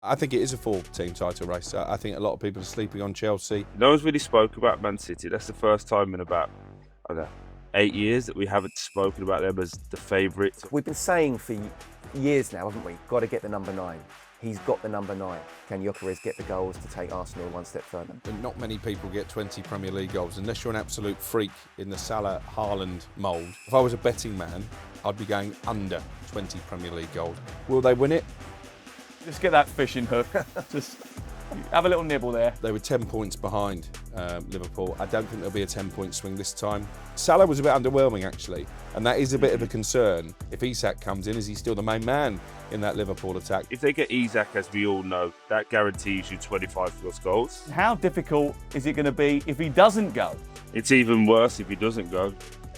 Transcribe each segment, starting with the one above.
I think it is a four-team title race. I think a lot of people are sleeping on Chelsea. No one's really spoke about Man City. That's the first time in about, I don't know, 8 years that we haven't spoken about them as the favourites. We've been saying for years now, haven't we? Got to get the number 9. He's got the number 9. Can Gyökeres get the goals to take Arsenal one step further? And not many people get 20 Premier League goals unless you're an absolute freak in the Salah Haaland mould. If I was a betting man, I'd be going under 20 Premier League goals. Will they win it? Just get that fishing hook. Just have a little nibble there. They were 10 points behind Liverpool. I don't think there'll be a 10-point swing this time. Salah was a bit underwhelming, actually, and that is a bit of a concern. If Isak comes in, is he still the main man in that Liverpool attack? If they get Isak, as we all know, that guarantees you 25 plus goals. How difficult is it going to be if he doesn't go? It's even worse if he doesn't go.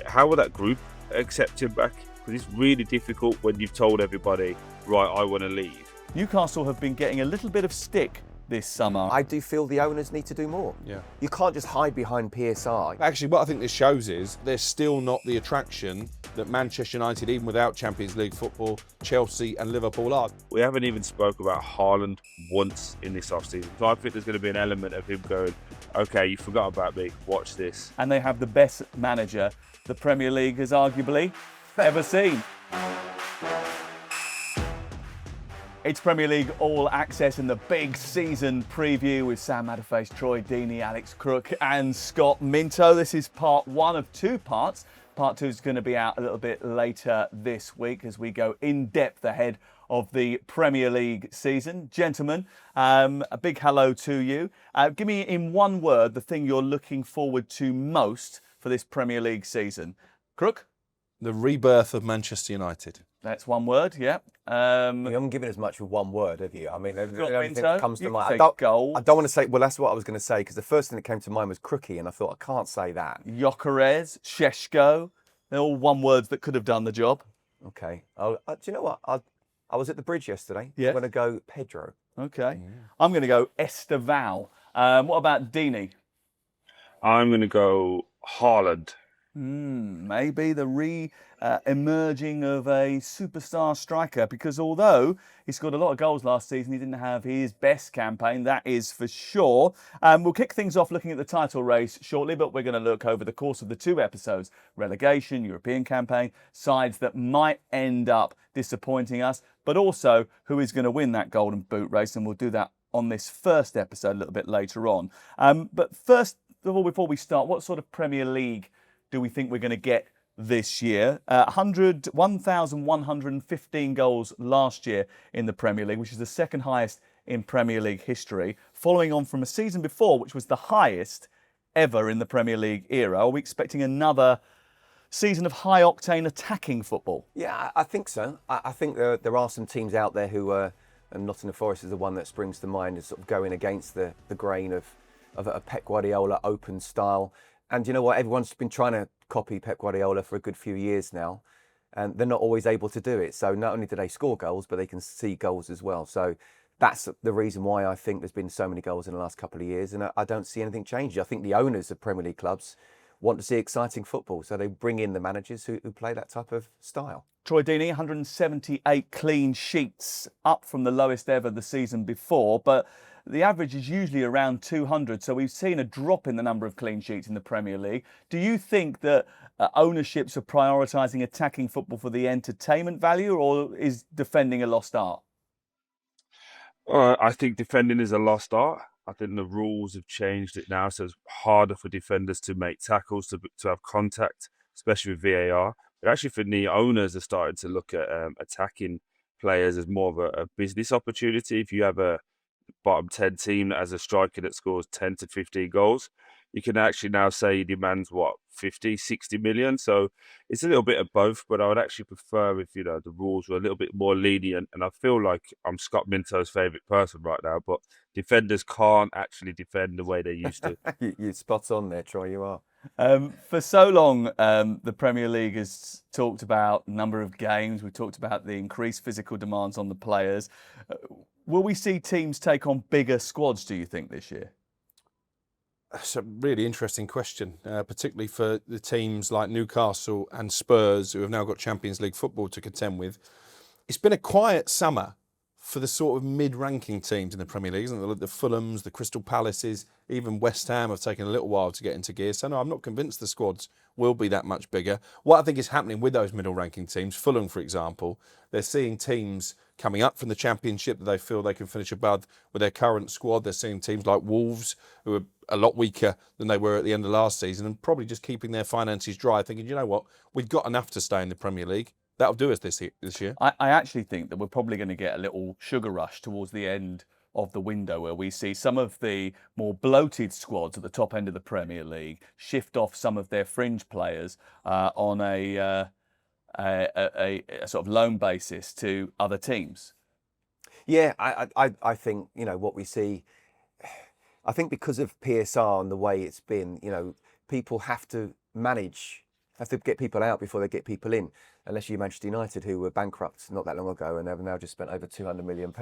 How will that group accept him back? Because it's really difficult when you've told everybody, right, I want to leave. Newcastle have been getting a little bit of stick this summer. I do feel the owners need to do more. Yeah. You can't just hide behind PSR. Actually, what I think this shows is they're still not the attraction that Manchester United, even without Champions League football, Chelsea and Liverpool are. We haven't even spoke about Haaland once in this off-season. So I think there's going to be an element of him going, okay, you forgot about me, watch this. And they have the best manager the Premier League has arguably ever seen. It's Premier League All Access in the big season preview with Sam Matterface, Troy Deeney, Alex Crook and Scott Minto. This is part 1 of 2 parts. Part 2 is going to be out a little bit later this week as we go in depth ahead of the Premier League season. Gentlemen, a big hello to you. Give me in one word the thing you're looking forward to most for this Premier League season. Crook? The rebirth of Manchester United. That's one word, yeah. You haven't given as much with one word, have you? I mean, everything that comes to mind. I don't want to say, well, that's what I was going to say, because the first thing that came to mind was Crookie, and I thought, I can't say that. Gyökeres, Šeško, they're all one words that could have done the job. Okay. Do you know what? I was at the bridge yesterday. Yeah. I'm going to go Pedro. Okay. Yeah. I'm going to go Esteval. What about Deeney? I'm going to go Haaland. Maybe the re-emerging of a superstar striker, because although he scored a lot of goals last season, he didn't have his best campaign, that is for sure. We'll kick things off looking at the title race shortly, but we're going to look over the course of the 2 episodes, relegation, European campaign, sides that might end up disappointing us, but also who is going to win that golden boot race, and we'll do that on this first episode a little bit later on. But first of all, before we start, what sort of Premier League do we think we're going to get this year? 1,115 goals last year in the Premier League, which is the second highest in Premier League history, following on from a season before, which was the highest ever in the Premier League era. Are we expecting another season of high-octane attacking football? Yeah, I think so. I think there are some teams out there who and Nottingham Forest is the one that springs to mind, is sort of going against the grain of a Pep Guardiola open style. And you know what? Everyone's been trying to copy Pep Guardiola for a good few years now, and they're not always able to do it. So not only do they score goals, but they can see goals as well. So that's the reason why I think there's been so many goals in the last couple of years, and I don't see anything changing. I think the owners of Premier League clubs want to see exciting football, so they bring in the managers who play that type of style. Troy Deeney, 178 clean sheets, up from the lowest ever the season before, but the average is usually around 200, so we've seen a drop in the number of clean sheets in the Premier League. Do you think that ownerships are prioritising attacking football for the entertainment value, or is defending a lost art? I think defending is a lost art. I think the rules have changed it now, so it's harder for defenders to make tackles, to have contact, especially with VAR. But actually, for the owners, are starting to look at attacking players as more of a business opportunity. If you have a bottom 10 team that has a striker that scores 10 to 15 goals, you can actually now say he demands 50, 60 million. So it's a little bit of both, but I would actually prefer if, the rules were a little bit more lenient. And I feel like I'm Scott Minto's favourite person right now, but defenders can't actually defend the way they used to. You're spot on there, Troy, you are. For so long, the Premier League has talked about number of games. We've talked about the increased physical demands on the players. Will we see teams take on bigger squads, do you think, this year? That's a really interesting question, particularly for the teams like Newcastle and Spurs, who have now got Champions League football to contend with. It's been a quiet summer for the sort of mid-ranking teams in the Premier League, isn't it? The Fulhams, the Crystal Palaces, even West Ham have taken a little while to get into gear. So no, I'm not convinced the squads will be that much bigger. What I think is happening with those middle-ranking teams, Fulham, for example, they're seeing teams coming up from the Championship that they feel they can finish above with their current squad. They're seeing teams like Wolves, who are a lot weaker than they were at the end of last season, and probably just keeping their finances dry, thinking, you know what, we've got enough to stay in the Premier League. That'll do us this year. I actually think that we're probably going to get a little sugar rush towards the end of the window where we see some of the more bloated squads at the top end of the Premier League shift off some of their fringe players on a sort of loan basis to other teams. Yeah, I think, you know, what we see, I think because of PSR and the way it's been, you know, people have to get people out before they get people in, unless you're Manchester United, who were bankrupt not that long ago and have now just spent over £200 million.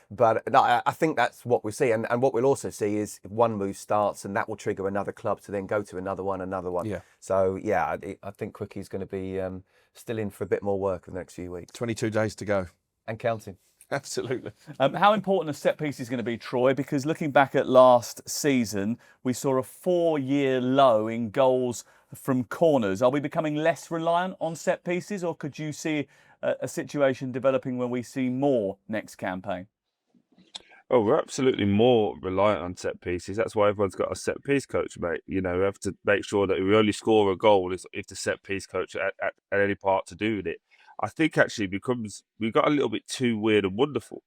But no, I think that's what we see. And what we'll also see is if one move starts, and that will trigger another club to then go to another one. Yeah. So, yeah, I think Crookie's going to be still in for a bit more work in the next few weeks. 22 days to go. And counting. Absolutely. How important a set piece is going to be, Troy? Because looking back at last season, we saw a 4-year low in goals from corners. Are we becoming less reliant on set pieces, or could you see a situation developing where we see more next campaign? Oh, we're absolutely more reliant on set pieces. That's why everyone's got a set piece coach, mate. You know, we have to make sure that we only score a goal if the set piece coach at any part to do with it. I think actually we got a little bit too weird and wonderful.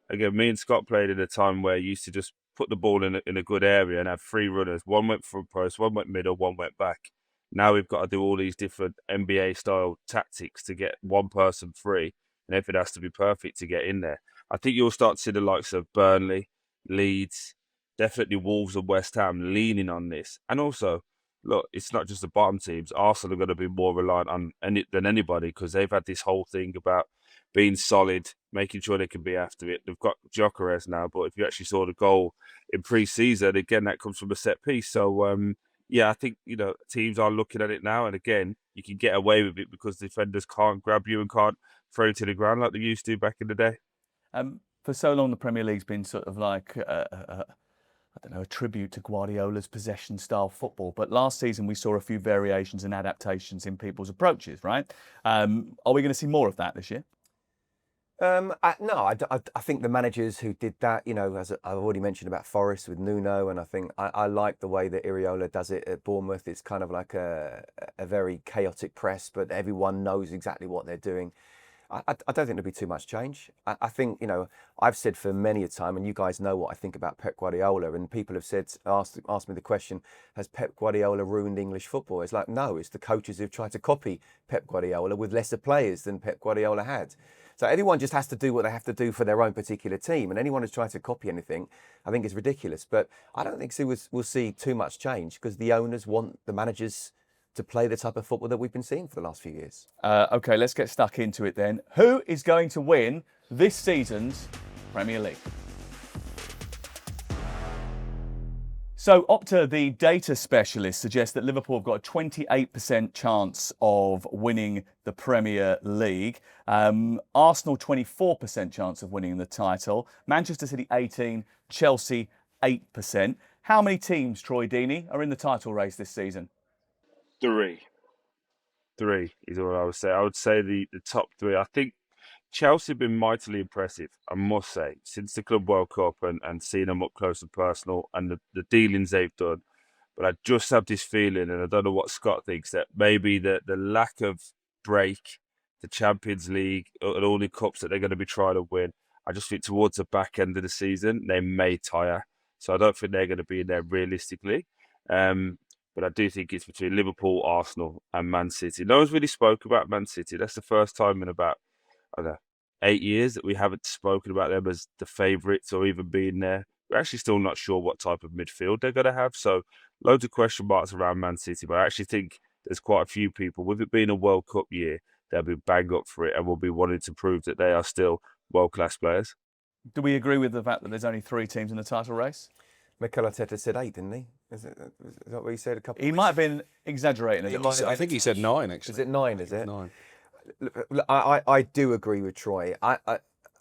Again, me and Scott played in a time where you used to just put the ball in a good area and have 3 runners. One went front post, one went middle, one went back. Now we've got to do all these different NBA-style tactics to get one person free, and everything has to be perfect to get in there. I think you'll start to see the likes of Burnley, Leeds, definitely Wolves and West Ham leaning on this. And also, look, it's not just the bottom teams. Arsenal are going to be more reliant on than anybody, because they've had this whole thing about being solid, making sure they can be after it. They've got Gyökeres now, but if you actually saw the goal in pre-season, again, that comes from a set piece. So, yeah, I think, you know, teams are looking at it now. And again, you can get away with it because defenders can't grab you and can't throw you to the ground like they used to back in the day. For so long, the Premier League's been sort of like a tribute to Guardiola's possession-style football. But last season, we saw a few variations and adaptations in people's approaches, right? Are we going to see more of that this year? No, I think the managers who did that, you know, as I've already mentioned about Forest with Nuno, and I think I like the way that Iriola does it at Bournemouth. It's kind of like a very chaotic press, but everyone knows exactly what they're doing. I don't think there'll be too much change. I think, you know, I've said for many a time, and you guys know what I think about Pep Guardiola, and people have asked me the question, has Pep Guardiola ruined English football? It's like, no, it's the coaches who've tried to copy Pep Guardiola with lesser players than Pep Guardiola had. So everyone just has to do what they have to do for their own particular team, and anyone who's trying to copy anything, I think is ridiculous. But I don't think we'll see too much change, because the owners want the managers to play the type of football that we've been seeing for the last few years. OK, let's get stuck into it then. Who is going to win this season's Premier League? So Opta, the data specialist, suggests that Liverpool have got a 28% chance of winning the Premier League. Arsenal, 24% chance of winning the title. Manchester City, 18%. Chelsea, 8%. How many teams, Troy Deeney, are in the title race this season? 3 is what I would say. I would say the top 3. I think Chelsea have been mightily impressive, I must say, since the Club World Cup and seeing them up close and personal and the dealings they've done. But I just have this feeling, and I don't know what Scott thinks, that maybe the lack of break, the Champions League and all the cups that they're going to be trying to win, I just think towards the back end of the season, they may tire. So I don't think they're going to be in there realistically. But I do think it's between Liverpool, Arsenal and Man City. No one's really spoke about Man City. That's the first time in about, I don't know, 8 years that we haven't spoken about them as the favourites or even being there. We're actually still not sure what type of midfield they're going to have. So loads of question marks around Man City. But I actually think there's quite a few people, with it being a World Cup year, they'll be bang up for it and will be wanting to prove that they are still world-class players. Do we agree with the fact that there's only 3 teams in the title race? Mikel Arteta said 8, didn't he? Is that what he said a couple He might have been exaggerating a little. I think he said 9, actually. Is it 9, is it? 9. I do agree with Troy.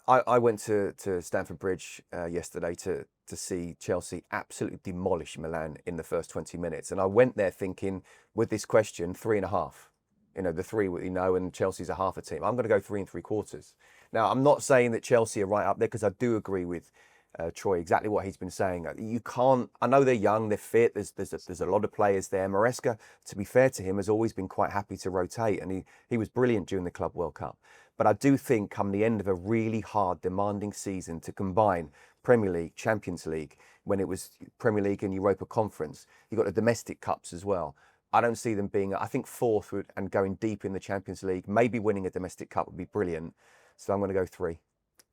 I went to Stamford Bridge yesterday to see Chelsea absolutely demolish Milan in the first 20 minutes. And I went there thinking, with this question, 3.5. You know, the 3 we know, and Chelsea's a half a team. I'm going to go 3 3/4. Now, I'm not saying that Chelsea are right up there, because I do agree with Troy, exactly what he's been saying. You can't, I know they're young, they're fit, there's a lot of players there. Maresca, to be fair to him, has always been quite happy to rotate, and he was brilliant during the Club World Cup. But I do think come the end of a really hard, demanding season, to combine Premier League, Champions League, when it was Premier League and Europa Conference, you've got the domestic cups as well. I don't see them being, I think, 4th and going deep in the Champions League, maybe winning a domestic cup would be brilliant. So I'm going to go 3.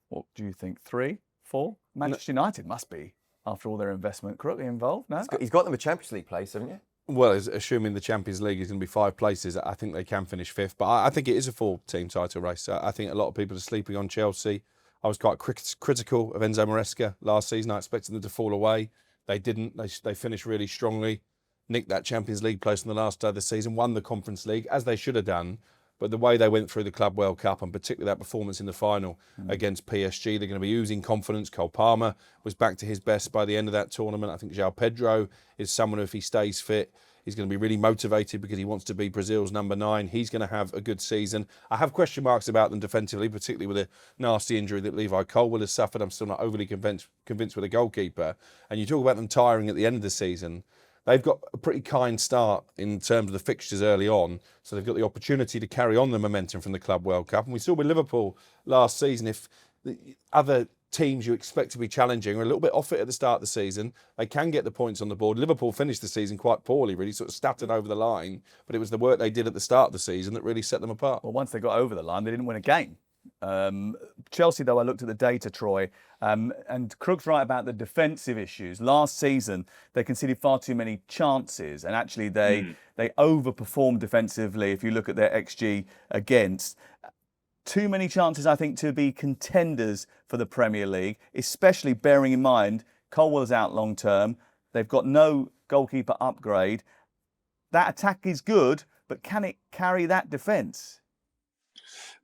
What do you think? 3, 4? Manchester United must be, after all their investment. Crook involved, no? He's got them a Champions League place, haven't you? Well, assuming the Champions League is going to be 5 places, I think they can finish 5th. But I think it is a 4-team title race. I think a lot of people are sleeping on Chelsea. I was quite critical of Enzo Maresca last season. I expected them to fall away. They didn't. They finished really strongly, nicked that Champions League place in the last day of the season, won the Conference League, as they should have done. But the way they went through the Club World Cup, and particularly that performance in the final against PSG, they're going to be oozing confidence. Cole Palmer was back to his best by the end of that tournament. I think João Pedro is someone who, if he stays fit, he's going to be really motivated because he wants to be Brazil's number 9. He's going to have a good season. I have question marks about them defensively, particularly with a nasty injury that Levi Colwill has suffered. I'm still not overly convinced with a goalkeeper. And you talk about them tiring at the end of the season. They've got a pretty kind start in terms of the fixtures early on, so they've got the opportunity to carry on the momentum from the Club World Cup. And we saw with Liverpool last season, if the other teams you expect to be challenging are a little bit off it at the start of the season, they can get the points on the board. Liverpool finished the season quite poorly, really, sort of stuttered over the line, but it was the work they did at the start of the season that really set them apart. Well, once they got over the line, they didn't win a game. Chelsea, though, I looked at the data, Troy, and Crook's right about the defensive issues. Last season, they conceded far too many chances, and actually they overperformed defensively if you look at their XG against. Too many chances, I think, to be contenders for the Premier League, especially bearing in mind Colwill's out long term. They've got no goalkeeper upgrade. That attack is good, but can it carry that defence?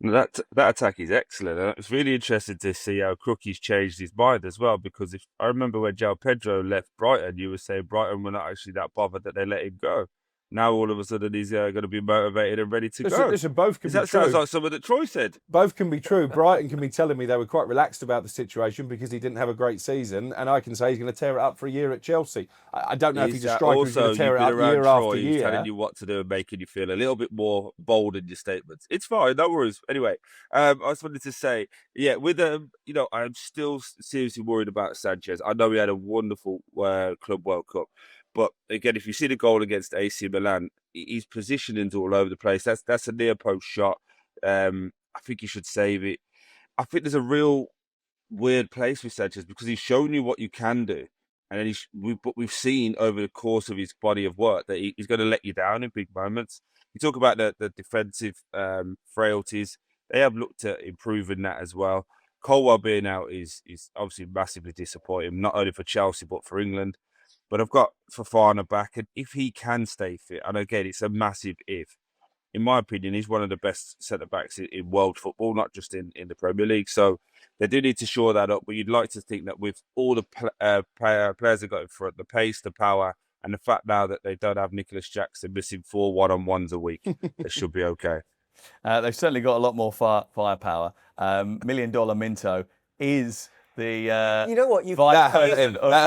That attack is excellent. And it's really interesting to see how Crookie's changed his mind as well, because if I remember when João Pedro left Brighton, you were saying Brighton were not actually that bothered that they let him go. Now all of a sudden he's going to be motivated and ready to go. Listen, both can be true. That sounds like something that Troy said. Both can be true. Brighton can be telling me they were quite relaxed about the situation because he didn't have a great season, and I can say he's going to tear it up for a year at Chelsea. I don't know if he's a striker who's going to tear it up year after year. He's telling you what to do and making you feel a little bit more bold in your statements. It's fine, no worries. Anyway, I just wanted to say, yeah, with I'm still seriously worried about Sanchez. I know he had a wonderful Club World Cup. But again, if you see the goal against AC Milan, his positioning's all over the place. That's a near post shot. I think he should save it. I think there's a real weird place with Sanchez because he's shown you what you can do, and then we've seen over the course of his body of work that he's going to let you down in big moments. You talk about the defensive frailties. They have looked at improving that as well. Colwell being out is obviously massively disappointing, not only for Chelsea but for England. But I've got Fofana back, and if he can stay fit, and again, it's a massive if, in my opinion, he's one of the best centre-backs in world football, not just in the Premier League. So they do need to shore that up, but you'd like to think that with all the players they've got in front, the pace, the power, and the fact now that they don't have Nicholas Jackson missing 4 one-on-ones a week, they should be okay. They've certainly got a lot more firepower. $1 Million Minto is the you know what? That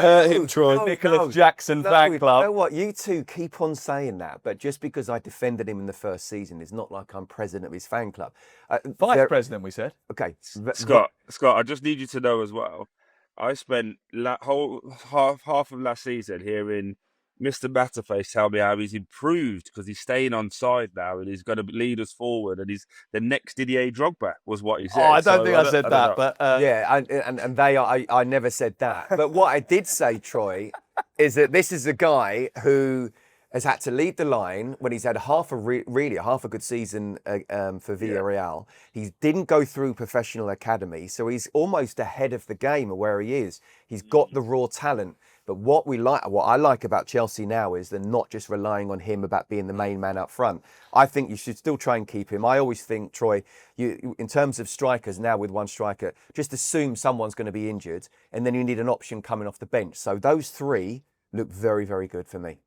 hurt him, Troy. Nicholas Jackson fan club. You know what? You two keep on saying that, but just because I defended him in the first season, it's not like I'm president of his fan club. Vice president, we said. Okay, Scott, I just need you to know as well. I spent half of last season hearing Mr. Matterface tell me how he's improved because he's staying on side now and he's going to lead us forward and he's the next Didier Drogba was what he said. Oh, I don't think I said that, but yeah, and they are. I never said that. But what I did say, Troy, is that this is a guy who has had to lead the line when he's had half a good season for Villarreal. He didn't go through professional academy, so he's almost ahead of the game of where he is. He's got the raw talent. But what I like about Chelsea now is they're not just relying on him about being the main man up front. I think you should still try and keep him. I always think, Troy, in terms of strikers now with one striker, just assume someone's going to be injured and then you need an option coming off the bench. So those three look very, very good for me.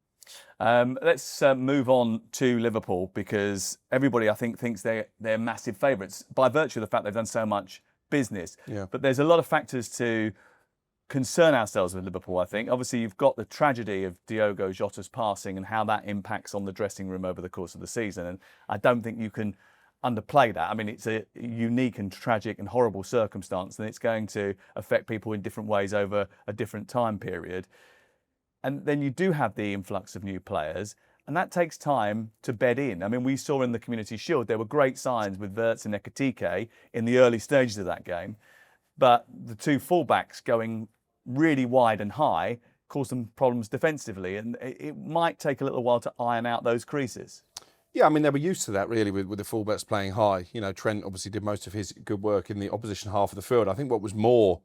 Let's move on to Liverpool, because everybody, I think, thinks they're massive favourites by virtue of the fact they've done so much business. Yeah. But there's a lot of factors to concern ourselves with Liverpool, I think. Obviously, you've got the tragedy of Diogo Jota's passing and how that impacts on the dressing room over the course of the season. And I don't think you can underplay that. I mean, it's a unique and tragic and horrible circumstance, and it's going to affect people in different ways over a different time period. And then you do have the influx of new players, and that takes time to bed in. I mean, we saw in the Community Shield, there were great signs with Wirtz and Ekitike in the early stages of that game. But the two fullbacks going really wide and high caused them problems defensively, and it might take a little while to iron out those creases. Yeah, I mean, they were used to that really with the fullbacks playing high. You know, Trent obviously did most of his good work in the opposition half of the field. I think what was more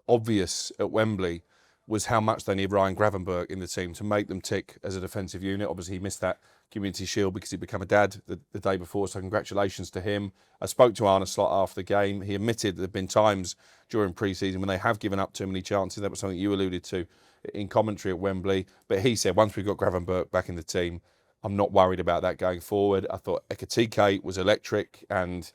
obvious at Wembley was how much they need Ryan Gravenberch in the team to make them tick as a defensive unit. Obviously, he missed that Community Shield because he'd become a dad the day before, so congratulations to him. I spoke to Arne Slot after the game. He admitted there have been times during pre-season when they have given up too many chances. That was something you alluded to in commentary at Wembley. But he said, once we've got Gravenberch back in the team, I'm not worried about that going forward. I thought Ekitike was electric, and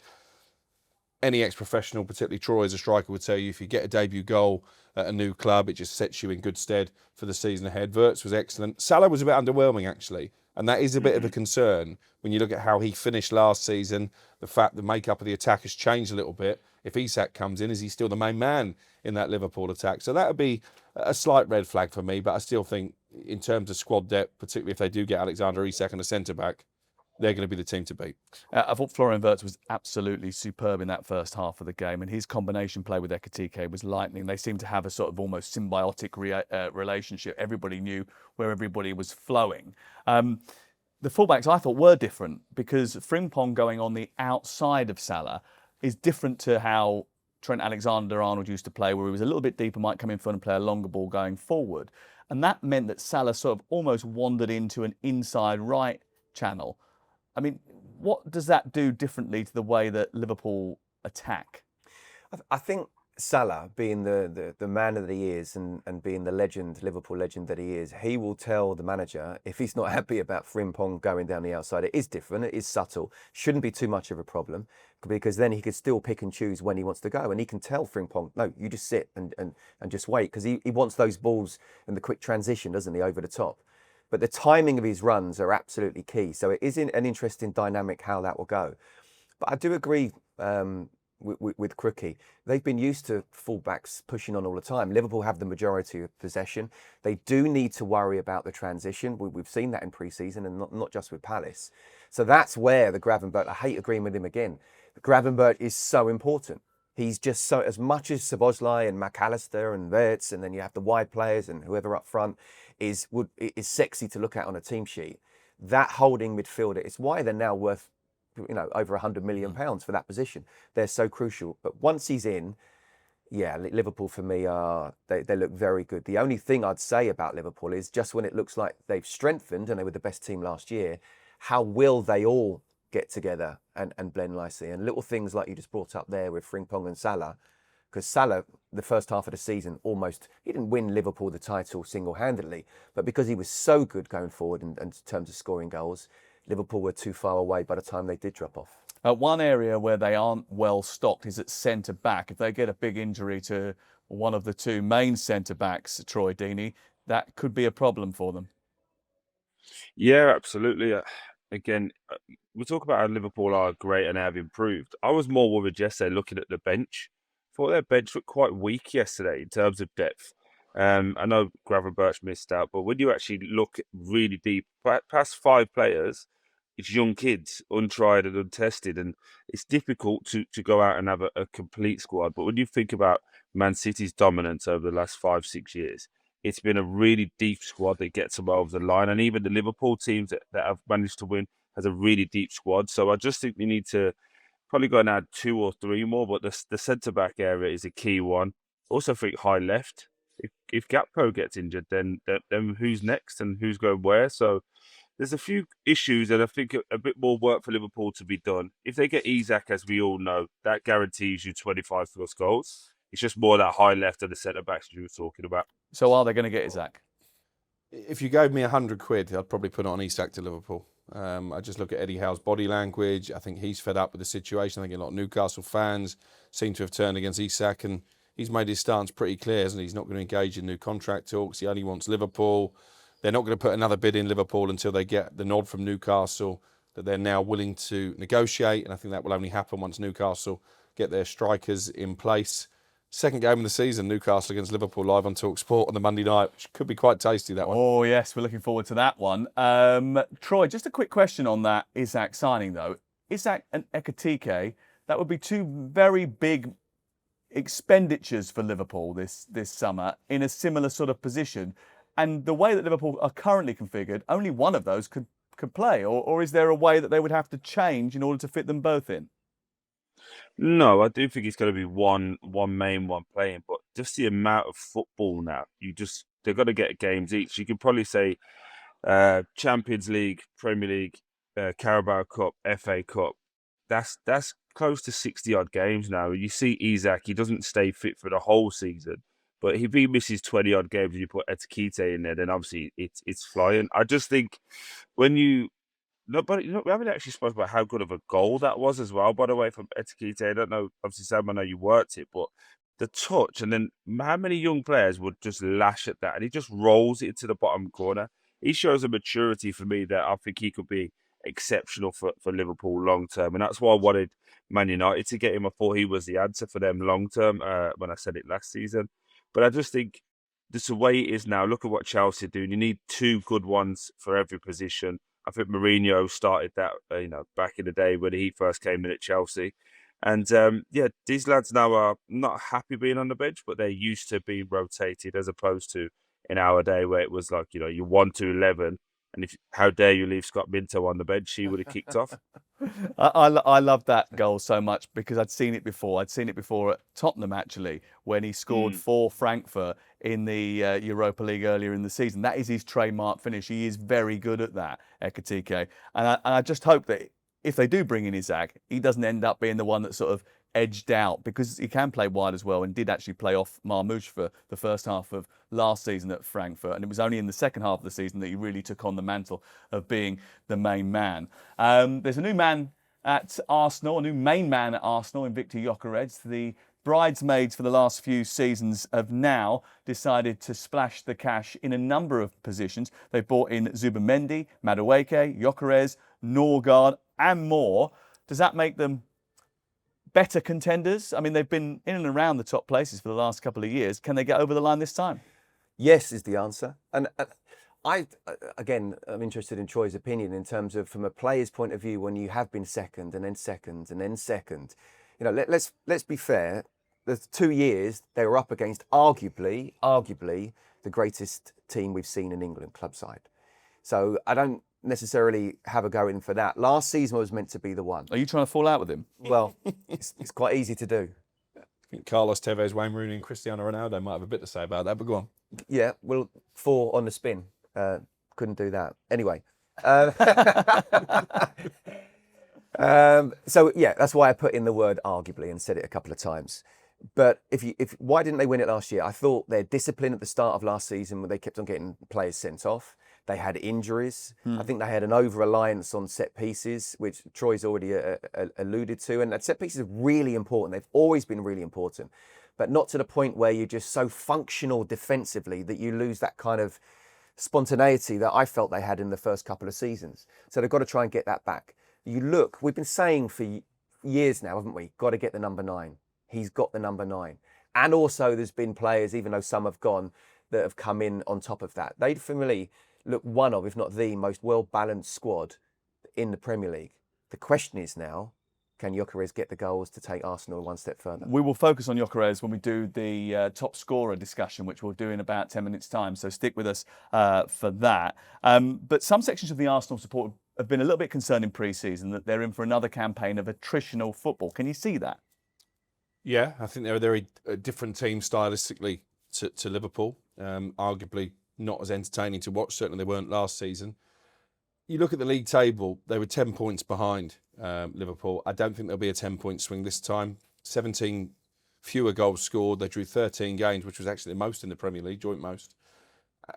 any ex-professional, particularly Troy as a striker, would tell you if you get a debut goal at a new club, it just sets you in good stead for the season ahead. Wirtz was excellent. Salah was a bit underwhelming, actually, and that is a bit of a concern when you look at how he finished last season. The fact the makeup of the attack has changed a little bit. If Isak comes in, is he still the main man in that Liverpool attack? So that would be a slight red flag for me, but I still think in terms of squad depth, particularly if they do get Alexander Isak and a centre-back, they're going to be the team to beat. I thought Florian Wirtz was absolutely superb in that first half of the game, and his combination play with Ekitike was lightning. They seemed to have a sort of almost symbiotic relationship. Everybody knew where everybody was flowing. The fullbacks I thought were different, because Frimpong going on the outside of Salah is different to how Trent Alexander-Arnold used to play, where he was a little bit deeper, might come in front and play a longer ball going forward. And that meant that Salah sort of almost wandered into an inside right channel. I mean, what does that do differently to the way that Liverpool attack? I think Salah, being the man that he is and being the legend, Liverpool legend that he is, he will tell the manager if he's not happy about Frimpong going down the outside. It is different, it is subtle, shouldn't be too much of a problem, because then he could still pick and choose when he wants to go, and he can tell Frimpong, no, you just sit and just wait, because he wants those balls and the quick transition, doesn't he, over the top. But the timing of his runs are absolutely key. So it is an interesting dynamic how that will go. But I do agree with Crookie. They've been used to fullbacks pushing on all the time. Liverpool have the majority of possession. They do need to worry about the transition. We've seen that in pre-season, and not just with Palace. So that's where the Gravenberch, I hate agreeing with him again. The Gravenberch is so important. He's just so, as much as Szoboszlai and McAllister and Wirtz, and then you have the wide players and whoever up front is sexy to look at on a team sheet. That holding midfielder, it's why they're now worth, over £100 million for that position. They're so crucial. But once he's in, yeah, Liverpool for me they look very good. The only thing I'd say about Liverpool is just when it looks like they've strengthened and they were the best team last year, how will they all get together and blend nicely? And little things like you just brought up there with Frimpong and Salah, because Salah, the first half of the season, he didn't win Liverpool the title single-handedly, but because he was so good going forward in terms of scoring goals, Liverpool were too far away by the time they did drop off. One area where they aren't well stocked is at centre-back. If they get a big injury to one of the two main centre-backs, Troy Deeney, that could be a problem for them. Yeah, absolutely. Again, we talk about how Liverpool are great and have improved. I was more worried yesterday looking at the bench. I thought their bench looked quite weak yesterday in terms of depth. I know Gravenberch missed out, but when you actually look really deep, past 5 players, it's young kids, untried and untested, and it's difficult to go out and have a complete squad. But when you think about Man City's dominance over the last 5-6 years, it's been a really deep squad that gets them over the line. And even the Liverpool teams that have managed to win has a really deep squad. So I just think we need to probably go and add 2 or 3 more, but the centre-back area is a key one. Also think high left. if Gakpo gets injured, then who's next and who's going where? So there's a few issues, and I think a bit more work for Liverpool to be done. If they get Isak, as we all know, that guarantees you 25 plus goals. It's just more that high left of the centre backs you were talking about. So are they going to get Isak? If you gave me £100, I'd probably put it on Isak to Liverpool. I just look at Eddie Howe's body language. I think he's fed up with the situation. I think a lot of Newcastle fans seem to have turned against Isak, and he's made his stance pretty clear, hasn't he? He's not going to engage in new contract talks. He only wants Liverpool. They're not going to put another bid in Liverpool until they get the nod from Newcastle that they're now willing to negotiate, and I think that will only happen once Newcastle get their strikers in place. Second game of the season, Newcastle against Liverpool, live on talkSPORT on the Monday night, which could be quite tasty, that one. Oh, yes, we're looking forward to that one. Troy, just a quick question on that Isak signing, though. Isak and Ekitike, that would be two very big expenditures for Liverpool this summer in a similar sort of position. And the way that Liverpool are currently configured, only one of those could play. Or is there a way that they would have to change in order to fit them both in? No, I do think it's going to be one main one playing, but just the amount of football now, they've got to get games each. You could probably say Champions League, Premier League, Carabao Cup, FA Cup. That's close to 60-odd games now. You see Isak, he doesn't stay fit for the whole season, but if he misses 20-odd games and you put Ekitike in there, then obviously it's flying. I just think but we haven't actually spoken about how good of a goal that was as well, by the way, from Ekitike. I don't know, obviously, Sam, I know you worked it, but the touch, and then how many young players would just lash at that, and he just rolls it into the bottom corner. He shows a maturity for me that I think he could be exceptional for Liverpool long term, and that's why I wanted Man United to get him. I thought he was the answer for them long term when I said it last season. But I just think this the way it is now. Look at what Chelsea are doing. You need two good ones for every position. I think Mourinho started that, back in the day when he first came in at Chelsea. And these lads now are not happy being on the bench, but they're used to being rotated as opposed to in our day where it was like, you're 1 to 11. And how dare you leave Scott Minto on the bench? He would have kicked off. I love that goal so much because I'd seen it before. I'd seen it before at Tottenham, actually, when he scored for Frankfurt in the Europa League earlier in the season. That is his trademark finish. He is very good at that, Ekitike. And I just hope that if they do bring in Isak, he doesn't end up being the one that's sort of edged out, because he can play wide as well and did actually play off Marmoush for the first half of last season at Frankfurt. And it was only in the second half of the season that he really took on the mantle of being the main man. There's a new man at Arsenal, a new main man at Arsenal in Viktor Gyökeres. The bridesmaids for the last few seasons have now decided to splash the cash in a number of positions. They brought in Zubimendi, Madueke, Gyökeres, Norgard and more. Does that make them better contenders? I mean, they've been in and around the top places for the last couple of years. Can they get over the line this time? Yes is the answer. And I'm interested in Troy's opinion in terms of, from a player's point of view, when you have been second and then second and then second. Let's be fair. The 2 years they were up against arguably the greatest team we've seen in England, club side. So I don't necessarily have a go in for that. Last season was meant to be the one. Are you trying to fall out with him? Well, it's quite easy to do. I think Carlos Tevez, Wayne Rooney and Cristiano Ronaldo might have a bit to say about that, but go on. Yeah, well, 4 on the spin. Couldn't do that. Anyway. That's why I put in the word arguably and said it a couple of times. But why didn't they win it last year? I thought their discipline at the start of last season, when they kept on getting players sent off, they had injuries. I think they had an over-reliance on set pieces, which Troy's already alluded to. And that set pieces are really important. They've always been really important, but not to the point where you're just so functional defensively that you lose that kind of spontaneity that I felt they had in the first couple of seasons. So they've got to try and get that back. We've been saying for years now, haven't we? Got to get the number 9. He's got the number 9. And also there's been players, even though some have gone, that have come in on top of that. They, for me, look one of, if not the most well-balanced squad in the Premier League. The question is now, can Gyökeres get the goals to take Arsenal one step further? We will focus on Gyökeres when we do the top scorer discussion, which we'll do in about 10 minutes' time. So stick with us for that. But some sections of the Arsenal support have been a little bit concerned in pre-season that they're in for another campaign of attritional football. Can you see that? Yeah, I think they're a very different team stylistically to Liverpool. Arguably not as entertaining to watch. Certainly they weren't last season. You look at the league table, they were 10 points behind Liverpool. I don't think there'll be a 10-point swing this time. 17 fewer goals scored. They drew 13 games, which was actually the most in the Premier League, joint most.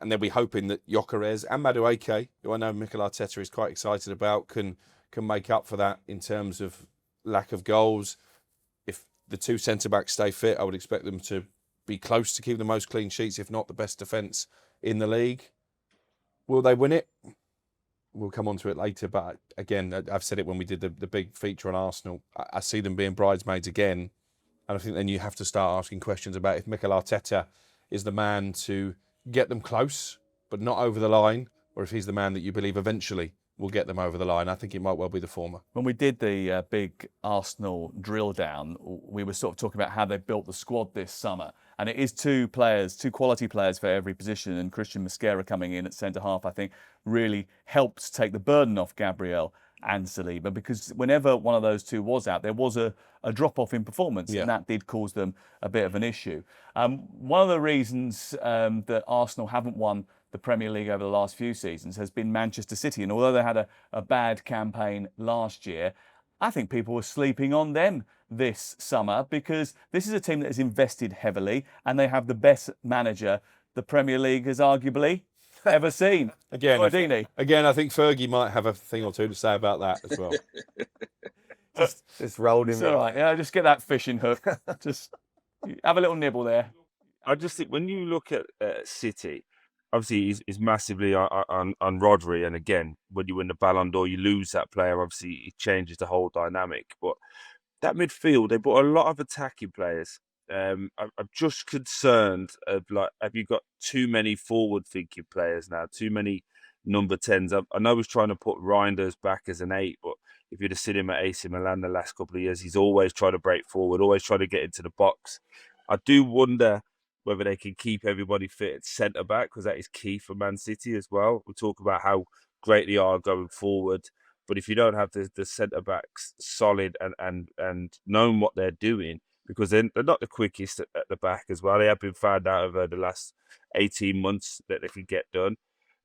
And they'll be hoping that Gyökeres and Madueke, who I know Mikel Arteta is quite excited about, can make up for that in terms of lack of goals. If the two centre-backs stay fit, I would expect them to be close to keeping the most clean sheets, if not the best defence in the league. Will they win it? We'll come on to it later, but again, I've said it when we did the big feature on Arsenal. I see them being bridesmaids again, and I think then you have to start asking questions about if Mikel Arteta is the man to get them close, but not over the line, or if he's the man that you believe eventually will get them over the line. I think it might well be the former. When we did the big Arsenal drill down, we were sort of talking about how they built the squad this summer. And it is two quality players for every position. And Christian Mosquera coming in at centre-half, I think, really helped take the burden off Gabriel and Saliba, because whenever one of those two was out, there was a drop-off in performance, and that did cause them a bit of an issue. One of the reasons that Arsenal haven't won the Premier League over the last few seasons has been Manchester City. And although they had a bad campaign last year, I think people were sleeping on them this summer, because this is a team that has invested heavily and they have the best manager the Premier League has arguably ever seen. Again, Troy Deeney. Again, I think Fergie might have a thing or two to say about that as well. Just rolled him. It's all right. Yeah, just get that fishing hook. Just have a little nibble there. I just think when you look at City, obviously he's massively on Rodri, and again, when you win the Ballon d'Or, you lose that player. Obviously, it changes the whole dynamic. But that midfield, they brought a lot of attacking players. I'm just concerned of, like, have you got too many forward-thinking players now? Too many number 10s. I know he's trying to put Reinders back as an 8, but if you'd have seen him at AC Milan the last couple of years, he's always trying to break forward, always trying to get into the box. I do wonder whether they can keep everybody fit at centre-back, because that is key for Man City as well. We talk about how great they are going forward, but if you don't have the centre-backs solid and knowing what they're doing, because they're not the quickest at the back as well. They have been found out over the last 18 months that they can get done.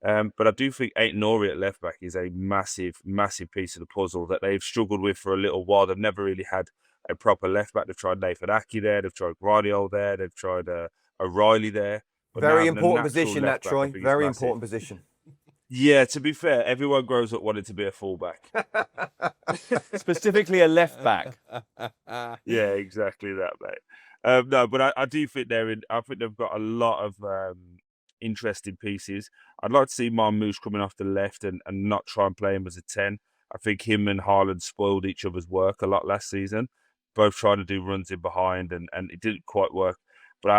But I do think Aït-Nouri at left-back is a massive, massive piece of the puzzle that they've struggled with for a little while. They've never really had a proper left-back. They've tried Nathan Ake there. They've tried Guardiola there. They've tried O'Reilly there. But very important position, that, Troy. Very important position. Yeah, to be fair, everyone grows up wanting to be a fullback. Specifically a left back. Yeah, exactly that, mate. No, but I do think I think they've got a lot of interesting pieces. I'd like to see Marmoush coming off the left and not try and play him as a 10. I think him and Haaland spoiled each other's work a lot last season, both trying to do runs in behind, and it didn't quite work. But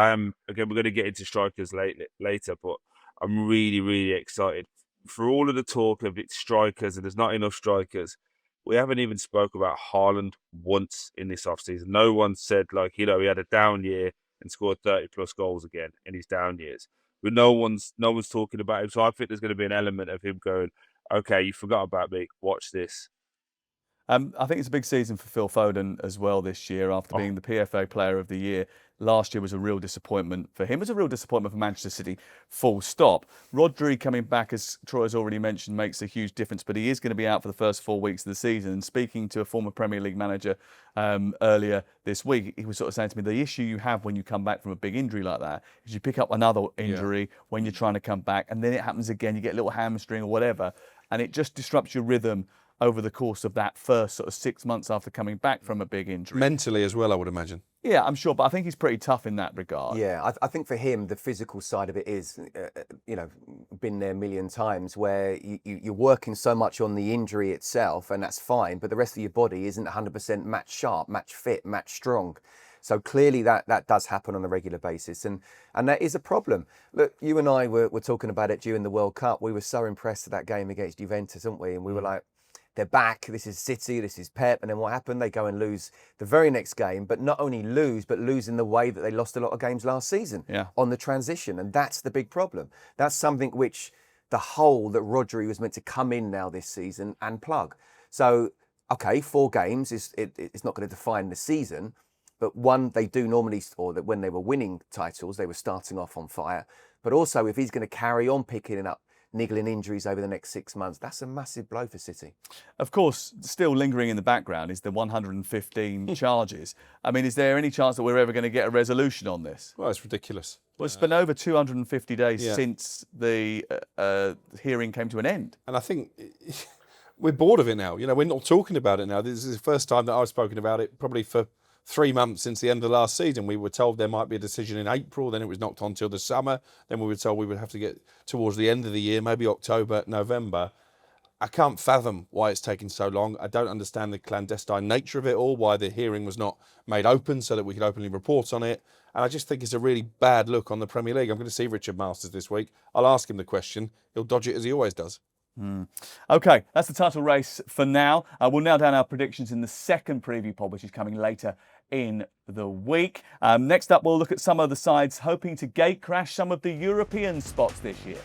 again, we're going to get into strikers later, but I'm really, really excited. For all of the talk of its strikers, and there's not enough strikers, we haven't even spoke about Haaland once in this offseason. No one said, like, he had a down year and scored 30-plus goals again in his down years. But no one's talking about him. So I think there's going to be an element of him going, okay, you forgot about me, watch this. I think it's a big season for Phil Foden as well this year, after being the PFA Player of the Year. Last year was a real disappointment for him. It was a real disappointment for Manchester City, full stop. Rodri coming back, as Troy has already mentioned, makes a huge difference, but he is going to be out for the first 4 weeks of the season. And speaking to a former Premier League manager earlier this week, he was sort of saying to me, the issue you have when you come back from a big injury like that is you pick up another injury when you're trying to come back, and then it happens again, you get a little hamstring or whatever, and it just disrupts your rhythm over the course of that first sort of 6 months after coming back from a big injury. Mentally as well, I would imagine. Yeah, I'm sure, but I think he's pretty tough in that regard. Yeah, I think for him, the physical side of it is, been there a million times, where you're working so much on the injury itself, and that's fine, but the rest of your body isn't 100% match sharp, match fit, match strong. So clearly that does happen on a regular basis, and that is a problem. Look, you and I were talking about it during the World Cup. We were so impressed with that game against Juventus, weren't we? And we were like, they're back, this is City, this is Pep, and then what happened? They go and lose the very next game, but not only lose, but lose in the way that they lost a lot of games last season on the transition, and that's the big problem. That's something which the hole that Rodri was meant to come in now this season and plug. So, okay, 4 games, it's not going to define the season, But one, they do normally, or that when they were winning titles, they were starting off on fire. But also, if he's going to carry on picking up niggling injuries over the next 6 months, that's a massive blow for City. Of course, still lingering in the background is the 115 charges. I mean, is there any chance that we're ever going to get a resolution on this? Well, it's ridiculous. Well, it's been over 250 days Yeah. since the hearing came to an end. And I think we're bored of it now. You know, we're not talking about it now. This is the first time that I've spoken about it probably for 3 months since the end of the last season. We were told there might be a decision in April, then it was knocked on till the summer. Then we were told we would have to get towards the end of the year, maybe October, November. I can't fathom why it's taking so long. I don't understand the clandestine nature of it all, why the hearing was not made open so that we could openly report on it. And I just think it's a really bad look on the Premier League. I'm going to see Richard Masters this week. I'll ask him the question. He'll dodge it as he always does. Okay, that's the title race for now. We'll nail down our predictions in the second preview pod, which is coming later in the week. Next up, we'll look at some of the sides hoping to gate crash some of the European spots this year.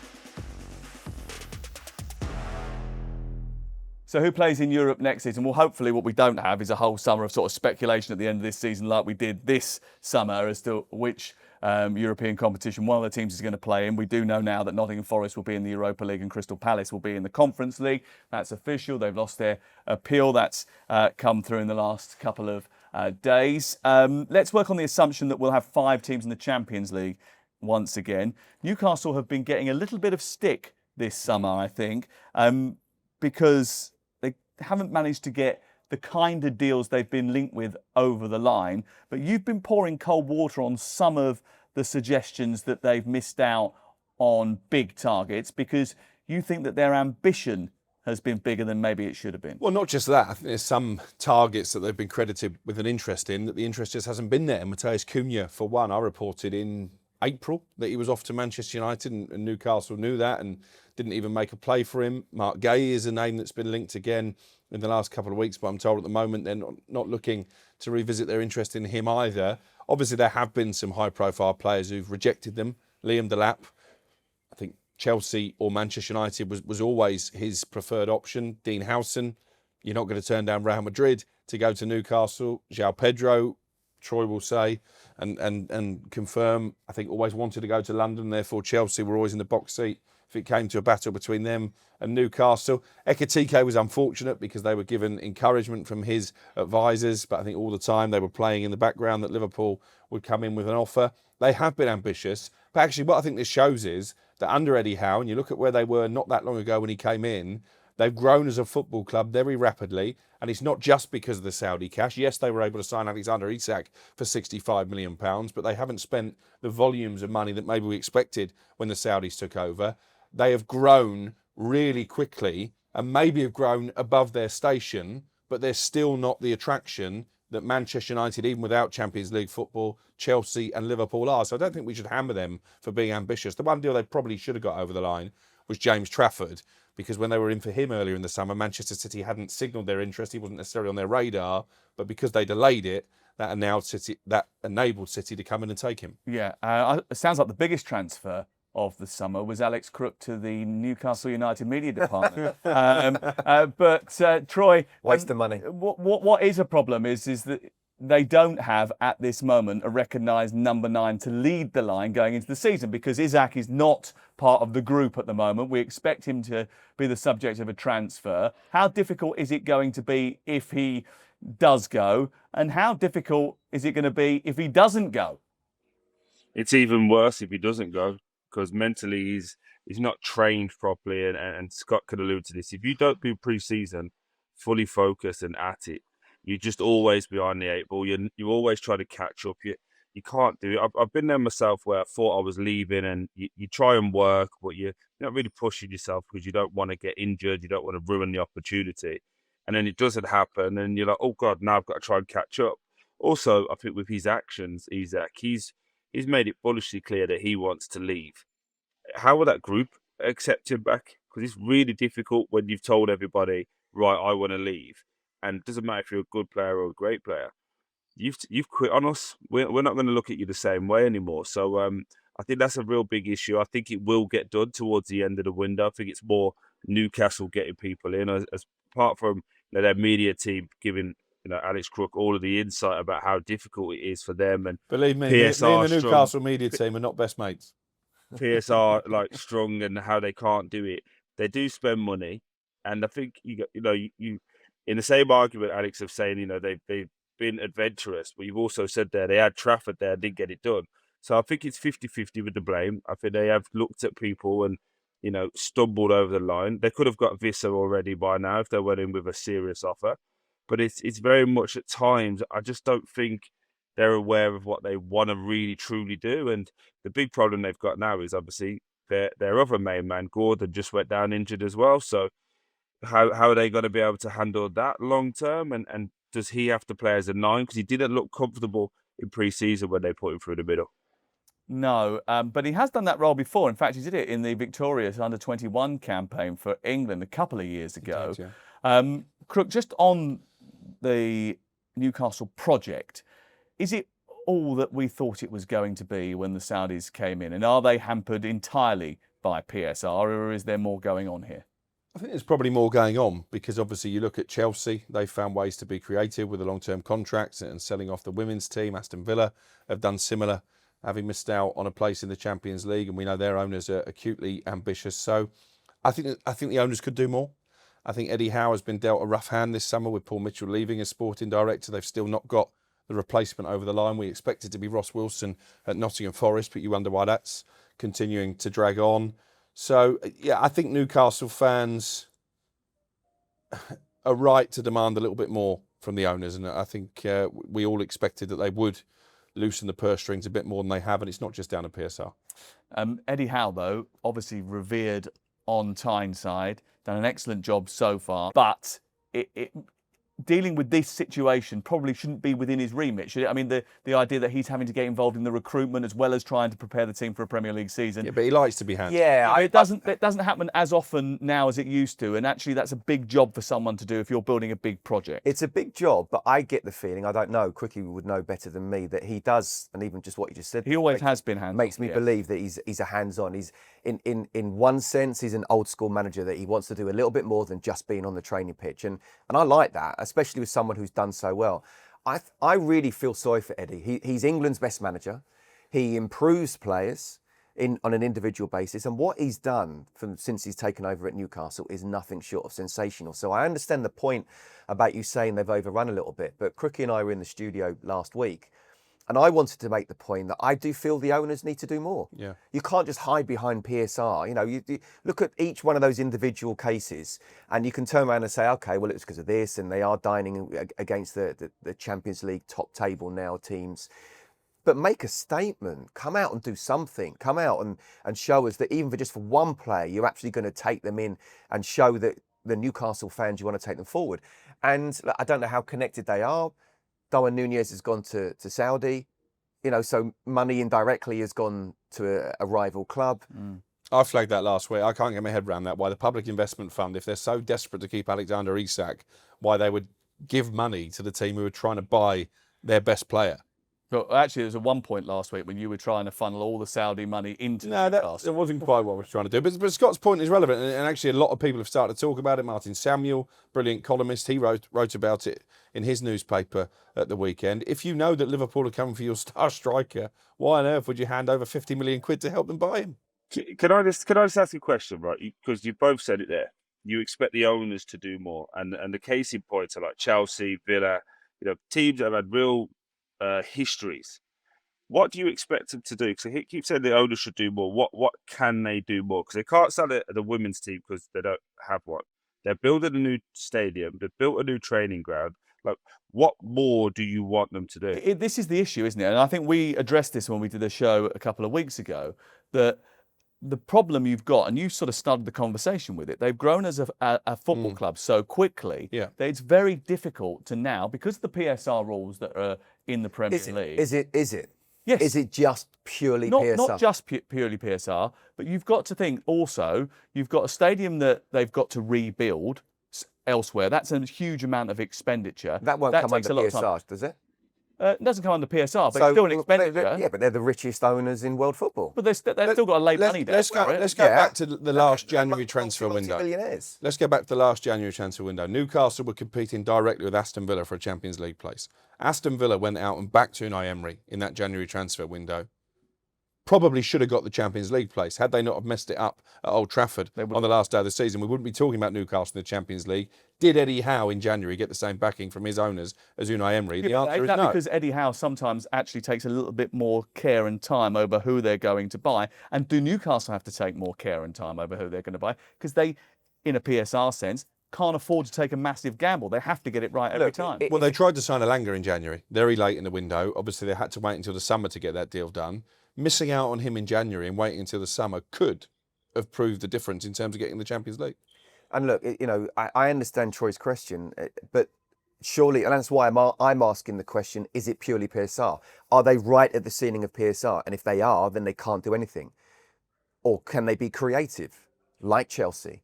So who plays in Europe next season? Well, hopefully what we don't have is a whole summer of sort of speculation at the end of this season like we did this summer as to which European competition one of the teams is going to play in. We do know now that Nottingham Forest will be in the Europa League and Crystal Palace will be in the Conference League. That's official. They've lost their appeal. That's come through in the last couple of days. Let's work on the assumption that we'll have 5 teams in the Champions League once again. Newcastle have been getting a little bit of stick this summer, I think, because they haven't managed to get the kind of deals they've been linked with over the line. But you've been pouring cold water on some of the suggestions that they've missed out on big targets because you think that their ambition has been bigger than maybe it should have been. Well, not just that. I think there's some targets that they've been credited with an interest in that the interest just hasn't been there. Mateus Cunha, for one, I reported in April that he was off to Manchester United and Newcastle knew that and didn't even make a play for him. Mark Gay is a name that's been linked again in the last couple of weeks, but I'm told at the moment they're not looking to revisit their interest in him either. Obviously, there have been some high-profile players who've rejected them. Liam Delap, I think Chelsea or Manchester United was always his preferred option. Dean Howson, you're not going to turn down Real Madrid to go to Newcastle. João Pedro, Troy will say, and confirm, I think always wanted to go to London, therefore Chelsea were always in the box seat if it came to a battle between them and Newcastle. Ekitike was unfortunate because they were given encouragement from his advisors, but I think all the time they were playing in the background that Liverpool would come in with an offer. They have been ambitious, but actually what I think this shows is that under Eddie Howe, and you look at where they were not that long ago when he came in, they've grown as a football club very rapidly, and it's not just because of the Saudi cash. Yes, they were able to sign Alexander Isak for £65 million, but they haven't spent the volumes of money that maybe we expected when the Saudis took over. They have grown really quickly and maybe have grown above their station, but they're still not the attraction that Manchester United, even without Champions League football, Chelsea and Liverpool are. So I don't think we should hammer them for being ambitious. The one deal they probably should have got over the line was James Trafford, because when they were in for him earlier in the summer, Manchester City hadn't signalled their interest. He wasn't necessarily on their radar, but because they delayed it, that enabled City to come in and take him. Yeah, it sounds like the biggest transfer of the summer was Alex Crook to the Newcastle United media department. But Troy, Waste of money. What is a problem is that they don't have at this moment a recognised number 9 to lead the line going into the season, because Isak is not part of the group at the moment. We expect him to be the subject of a transfer. How difficult is it going to be if he does go, and how difficult is it going to be if he doesn't go? It's even worse if he doesn't go, because mentally he's not trained properly, and Scott could allude to this. If you don't do pre-season fully focused and at it, you just always behind the 8 ball. You always try to catch up. You can't do it. I've been there myself where I thought I was leaving, and you try and work, but you're not really pushing yourself because you don't want to get injured. You don't want to ruin the opportunity. And then it doesn't happen, and you're like, oh God, now I've got to try and catch up. Also, I think with his actions, Isak, he's made it bullishly clear that he wants to leave. How will that group accept him back? Because it's really difficult when you've told everybody, right, I want to leave. And it doesn't matter if you're a good player or a great player. You've quit on us. We're not going to look at you the same way anymore. So I think that's a real big issue. I think it will get done towards the end of the window. I think it's more Newcastle getting people in, as apart from their media team giving Alex Crook all of the insight about how difficult it is for them, and Believe me, PSR me and the strong. Newcastle media team are not best mates. PSR like strong and how they can't do it. They do spend money, and I think you in the same argument, Alex, of saying they've been adventurous, but you've also said there they had Trafford there and didn't get it done. So I think it's 50-50 with the blame. I think they have looked at people and stumbled over the line. They could have got Vissa already by now if they went in with a serious offer, but it's very much at times I just don't think they're aware of what they want to really truly do. And the big problem they've got now is obviously their other main man, Gordon, just went down injured as well. So how are they going to be able to handle that long term? And does he have to play as a 9? Because he didn't look comfortable in pre-season when they put him through the middle. No, but he has done that role before. In fact, he did it in the victorious under-21 campaign for England a couple of years ago. Did, yeah. Crook, just on the Newcastle project, is it all that we thought it was going to be when the Saudis came in? And are they hampered entirely by PSR, or is there more going on here? I think there's probably more going on because obviously you look at Chelsea, they found ways to be creative with the long-term contracts and selling off the women's team. Aston Villa have done similar, having missed out on a place in the Champions League, and we know their owners are acutely ambitious. So I think the owners could do more. I think Eddie Howe has been dealt a rough hand this summer with Paul Mitchell leaving as sporting director. They've still not got the replacement over the line. We expected to be Ross Wilson at Nottingham Forest, but you wonder why that's continuing to drag on. So, yeah, I think Newcastle fans are right to demand a little bit more from the owners. And I think we all expected that they would loosen the purse strings a bit more than they have. And it's not just down to PSR. Eddie Howe, though, obviously revered on Tyneside, done an excellent job so far. But dealing with this situation probably shouldn't be within his remit, should it? I mean, the idea that he's having to get involved in the recruitment as well as trying to prepare the team for a Premier League season. Yeah, but he likes to be hands. Yeah, It doesn't happen as often now as it used to, and actually that's a big job for someone to do if you're building a big project. it's a big job, but I get the feeling, I don't know, Quickie would know better than me, that he does, and even just what you just said. He always has been hands-on. Makes me believe that he's a hands-on. He's in one sense, he's an old school manager that he wants to do a little bit more than just being on the training pitch. And I like that, especially with someone who's done so well. I really feel sorry for Eddie. He's England's best manager. He improves players on an individual basis. And what he's done since he's taken over at Newcastle is nothing short of sensational. So I understand the point about you saying they've overrun a little bit. But Crookie and I were in the studio last week, and I wanted to make the point that I do feel the owners need to do more. Yeah. You can't just hide behind PSR. You look at each one of those individual cases, and you can turn around and say, okay, well, it's because of this, and they are dining against the Champions League top table now teams. But make a statement. Come out and do something. Come out and show us that even for just for one player, you're actually going to take them in and show that the Newcastle fans, you want to take them forward. And I don't know how connected they are. Darwin Núñez has gone to Saudi, so money indirectly has gone to a rival club. I flagged that last week. I can't get my head around that. Why the Public Investment Fund, if they're so desperate to keep Alexander Isak, why they would give money to the team who are trying to buy their best player. But actually, there was a one point last week when you were trying to funnel all the Saudi money into Newcastle. That wasn't quite what I was trying to do. But Scott's point is relevant, and actually a lot of people have started to talk about it. Martin Samuel, brilliant columnist, he wrote about it in his newspaper at the weekend. If you know that Liverpool are coming for your star striker, why on earth would you hand over 50 million quid to help them buy him? Can I just ask you a question, right? Because you both said it there. You expect the owners to do more, and the case in points are like Chelsea, Villa, teams that have had real histories. What do you expect them to do? Because he keeps saying the owners should do more. What can they do more? Because they can't sell it at the women's team because they don't have one. They're building a new stadium. They've built a new training ground. Like, what more do you want them to do? This is the issue, isn't it? And I think we addressed this when we did a show a couple of weeks ago, that the problem you've got, and you sort of started the conversation with it, they've grown as a football club so quickly that it's very difficult to now, because of the PSR rules that are in the Premier League. Is it? Yes. Is it just purely PSR? Not just purely PSR, but you've got to think also, you've got a stadium that they've got to rebuild elsewhere. That's a huge amount of expenditure. That won't come takes under a lot of time. PSR, does it? It doesn't come under PSR, but it's still an expenditure. Yeah, but they're the richest owners in world football. But they've still got to lay money down. Let's go back to the last January transfer window. Multi-millionaires. Let's go back to the last January transfer window. Newcastle were competing directly with Aston Villa for a Champions League place. Aston Villa went out and backed Unai Emery in that January transfer window. Probably should have got the Champions League place. Had they not have messed it up at Old Trafford on the last day of the season, we wouldn't be talking about Newcastle in the Champions League. Did Eddie Howe in January get the same backing from his owners as Unai Emery? The answer is no. Because Eddie Howe sometimes actually takes a little bit more care and time over who they're going to buy. And do Newcastle have to take more care and time over who they're going to buy? Because they, in a PSR sense, can't afford to take a massive gamble. They have to get it right every time. Well, they tried to sign Elanga in January, very late in the window. Obviously, they had to wait until the summer to get that deal done. Missing out on him in January and waiting until the summer could have proved the difference in terms of getting the Champions League. And look, I understand Troy's question, but surely, and that's why I'm asking the question, is it purely PSR? Are they right at the ceiling of PSR? And if they are, then they can't do anything. Or can they be creative, like Chelsea?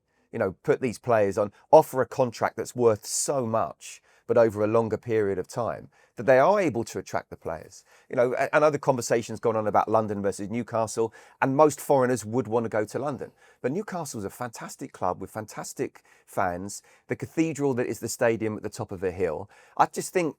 Put these players on, offer a contract that's worth so much, but over a longer period of time, that they are able to attract the players. I know the conversation's gone on about London versus Newcastle, and most foreigners would want to go to London. But Newcastle's a fantastic club with fantastic fans, the cathedral that is the stadium at the top of a hill. I just think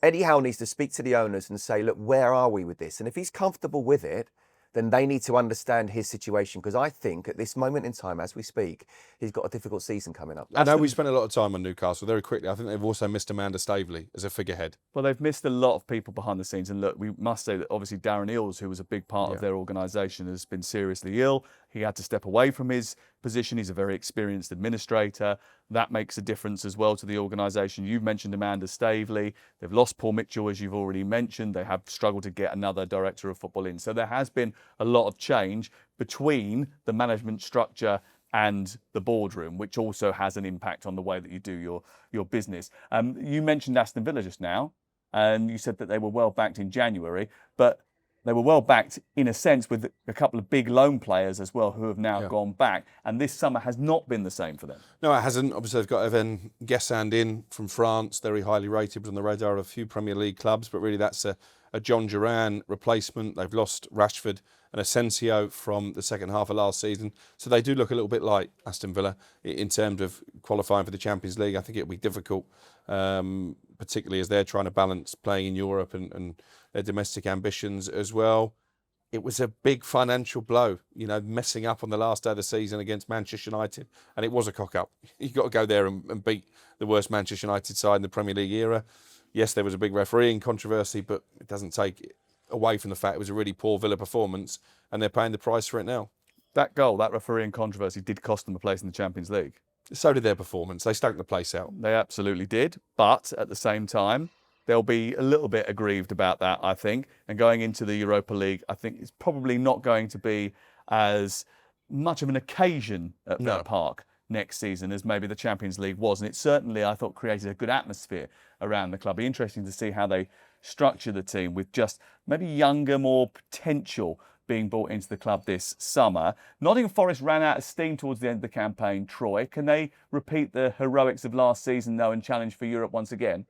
Eddie Howe needs to speak to the owners and say, look, where are we with this? And if he's comfortable with it, then they need to understand his situation, because I think at this moment in time, as we speak, he's got a difficult season coming up. I know we spent a lot of time on Newcastle. Very quickly, I think they've also missed Amanda Staveley as a figurehead. Well, they've missed a lot of people behind the scenes. And look, we must say that obviously Darren Eales, who was a big part of their organisation, has been seriously ill. He had to step away from his position. He's a very experienced administrator. That makes a difference as well to the organisation. You've mentioned Amanda Staveley. They've lost Paul Mitchell, as you've already mentioned. They have struggled to get another director of football in. So there has been a lot of change between the management structure and the boardroom, which also has an impact on the way that you do your business. You mentioned Aston Villa just now, and you said that they were well backed in January, but they were well backed in a sense with a couple of big loan players as well who have now gone back. And this summer has not been the same for them. No, it hasn't. Obviously, they've got Evan Guessand in from France, very highly rated, was on the radar of a few Premier League clubs, but really that's a John Duran replacement. They've lost Rashford and Asensio from the second half of last season. So they do look a little bit like Aston Villa in terms of qualifying for the Champions League. I think it'll be difficult, particularly as they're trying to balance playing in Europe and their domestic ambitions as well. It was a big financial blow, messing up on the last day of the season against Manchester United. And it was a cock-up. You've got to go there and beat the worst Manchester United side in the Premier League era. Yes, there was a big refereeing controversy, but it doesn't take away from the fact it was a really poor Villa performance, and they're paying the price for it now. That goal, that refereeing controversy, did cost them a place in the Champions League. So did their performance. They stunk the place out. They absolutely did. But at the same time, they'll be a little bit aggrieved about that, I think. And going into the Europa League, I think it's probably not going to be as much of an occasion at Villa Park next season as maybe the Champions League was. And it certainly, I thought, created a good atmosphere around the club. It'll be interesting to see how they structure the team with just maybe younger, more potential being brought into the club this summer. Nottingham Forest ran out of steam towards the end of the campaign. Troy, can they repeat the heroics of last season, though, and challenge for Europe once again?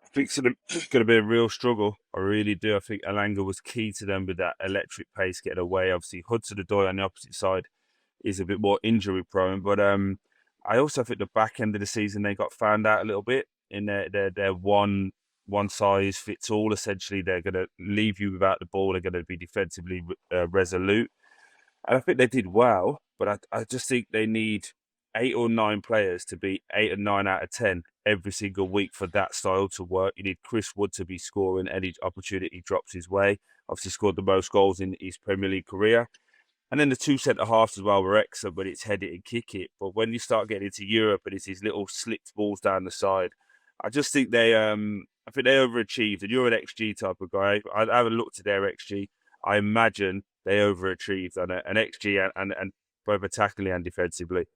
I think it's going to be a real struggle. I really do. I think Elanga was key to them with that electric pace getting away. Obviously, Hudson-Odoi on the opposite side is a bit more injury prone. But I also think the back end of the season, they got found out a little bit in their one size fits all. Essentially, they're going to leave you without the ball. They're going to be defensively resolute. And I think they did well, but I just think they need 8 or 9 players to be 8 and 9 out of 10 every single week for that style to work. You need Chris Wood to be scoring any opportunity drops his way. Obviously scored the most goals in his Premier League career. And then the 2 centre-halves as well were excellent, but it's head it and kick it. But when you start getting into Europe and it's these little slicked balls down the side, I just think they overachieved. And you're an XG type of guy. I haven't looked at their XG. I imagine they overachieved on an XG and both attackingly and defensively.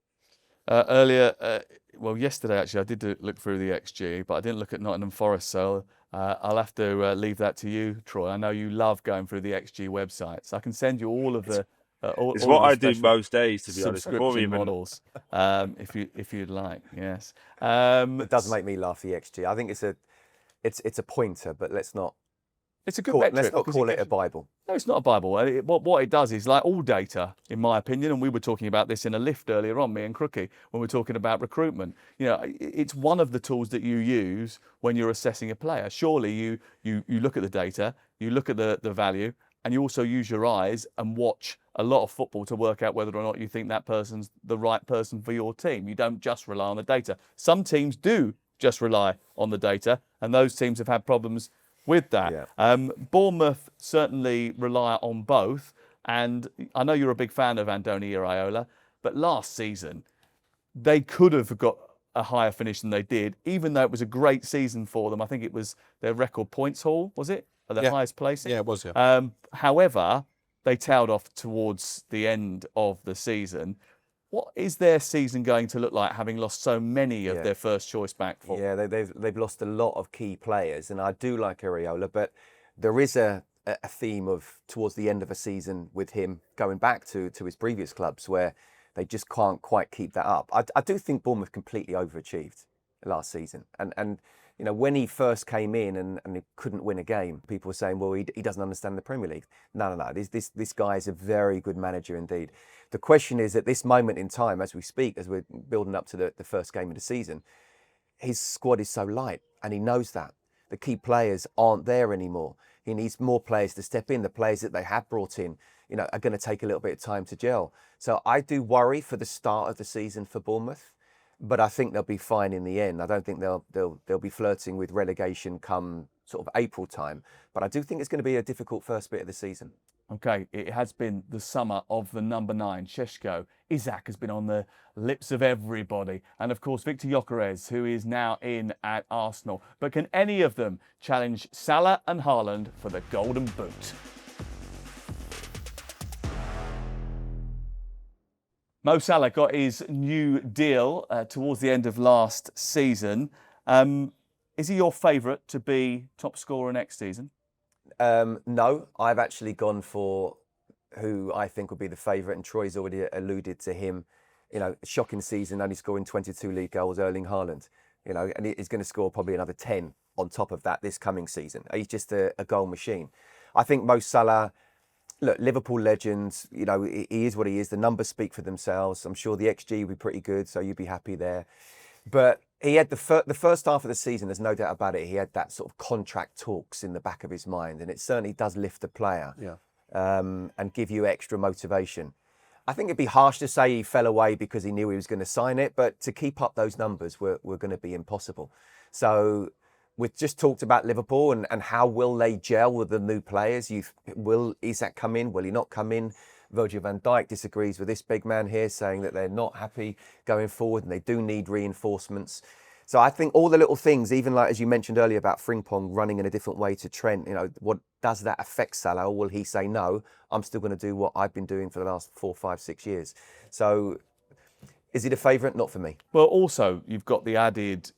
Yesterday actually, I did look through the XG, but I didn't look at Nottingham Forest, so I'll have to leave that to you, Troy. I know you love going through the XG websites. I can send you all of the. It's what I do most days, to be honest. Subscription models, if you'd like. Yes. It does make me laugh, the XG. I think it's it's a pointer, but let's not It's a good call, metric. let's not because call it gives- a Bible. No, it's not a Bible. What it does is, like all data, in my opinion, and we were talking about this in a lift earlier on, me and Crookie, when we were talking about recruitment. You know, it's one of the tools that you use when you're assessing a player. Surely you look at the data, you look at the value, and you also use your eyes and watch a lot of football to work out whether or not you think that person's the right person for your team. You don't just rely on the data. Some teams do just rely on the data, and those teams have had problems with that. Yeah. Bournemouth certainly rely on both, and I know you're a big fan of Andoni Iraola, but last season they could have got a higher finish than they did, even though it was a great season for them. I think it was their record points haul, was it? Or their highest placing? Yeah, it was, yeah. However, they tailed off towards the end of the season. What is their season going to look like, having lost so many of their first choice back? Yeah, they've lost a lot of key players, and I do like Areola, but there is a theme of towards the end of a season with him going back to his previous clubs where they just can't quite keep that up. I do think Bournemouth completely overachieved last season, and you know, when he first came in and he couldn't win a game, people were saying, well, he doesn't understand the Premier League. No. This guy is a very good manager indeed. The question is, at this moment in time, as we speak, as we're building up to the first game of the season, his squad is so light, and he knows that. The key players aren't there anymore. He needs more players to step in. The players that they have brought in, you know, are going to take a little bit of time to gel. So I do worry for the start of the season for Bournemouth, but I think they'll be fine in the end. I don't think they'll be flirting with relegation come sort of April time, but I do think it's going to be a difficult first bit of the season. Okay, it has been the summer of the number 9, Šeško. Isaac has been on the lips of everybody. And of course, Victor Gyökeres, who is now in at Arsenal. But can any of them challenge Salah and Haaland for the Golden Boot? Mo Salah got his new deal towards the end of last season. Is he your favourite to be top scorer next season? No, I've actually gone for who I think will be the favourite, and Troy's already alluded to him. You know, shocking season, only scoring 22 league goals, Erling Haaland. You know, and he's going to score probably another 10 on top of that this coming season. He's just a goal machine. I think Mo Salah, look, Liverpool legend, you know, he is what he is. The numbers speak for themselves. I'm sure the XG will be pretty good, so you'd be happy there. But he had the first half of the season, there's no doubt about it, he had that sort of contract talks in the back of his mind, and it certainly does lift the player and give you extra motivation. I think it'd be harsh to say he fell away because he knew he was going to sign it, but to keep up those numbers were going to be impossible. So we've just talked about Liverpool and how will they gel with the new players. Will Isak come in? Will he not come in? Virgil van Dijk disagrees with this big man here, saying that they're not happy going forward and they do need reinforcements. So I think all the little things, even like as you mentioned earlier about Frimpong running in a different way to Trent, you know, what does that affect Salah? Or will he say, no, I'm still going to do what I've been doing for the last 4, 5, 6 years? So is he the favourite? Not for me. Well, also, you've got the added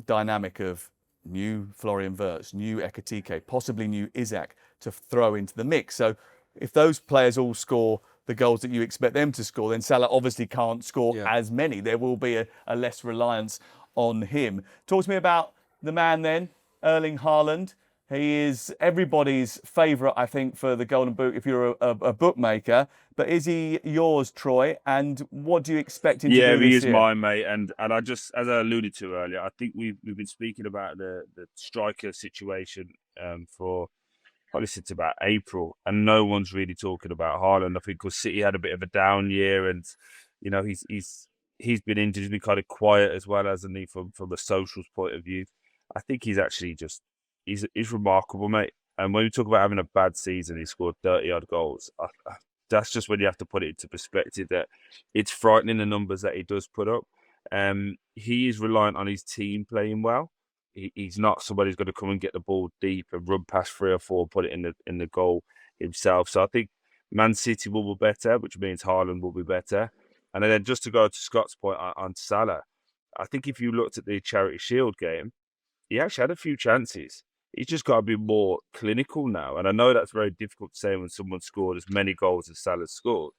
dynamic of new Florian Wirtz, new Ekitike, possibly new Isak to throw into the mix. So if those players all score the goals that you expect them to score, then Salah obviously can't score as many. There will be a less reliance on him. Talk to me about the man then, Erling Haaland. He is everybody's favourite, I think, for the Golden Boot if you're a bookmaker. But is he yours, Troy? And what do you expect him to do this year? Yeah, he is mine, mate. And I just, as I alluded to earlier, I think we've been speaking about the striker situation for probably since about April, and no one's really talking about Haaland. I think because City had a bit of a down year, and you know he's been injured, he's been kind of quiet as well, hasn't he? From a socials point of view, I think he's actually just he's remarkable, mate. And when we talk about having a bad season, he scored 30-odd goals. That's just when you have to put it into perspective that it's frightening the numbers that he does put up. He is reliant on his team playing well. He's not somebody who's going to come and get the ball deep and run past 3 or 4, put it in the goal himself. So I think Man City will be better, which means Haaland will be better. And then just to go to Scott's point on Salah, I think if you looked at the Charity Shield game, he actually had a few chances. He's just got to be more clinical now. And I know that's very difficult to say when someone scored as many goals as Salah scored.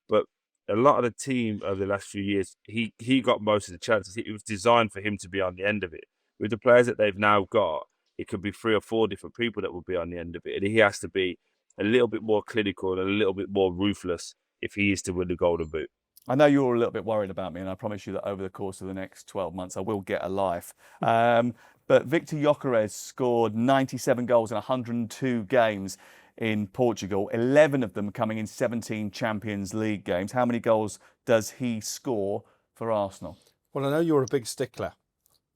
But a lot of the team over the last few years, he got most of the chances. It was designed for him to be on the end of it. With the players that they've now got, it could be 3 or 4 different people that will be on the end of it. And he has to be a little bit more clinical and a little bit more ruthless if he is to win the Golden Boot. I know you're a little bit worried about me, and I promise you that over the course of the next 12 months, I will get a life. But Victor Gyökeres scored 97 goals in 102 games in Portugal, 11 of them coming in 17 Champions League games. How many goals does he score for Arsenal? Well, I know you're a big stickler,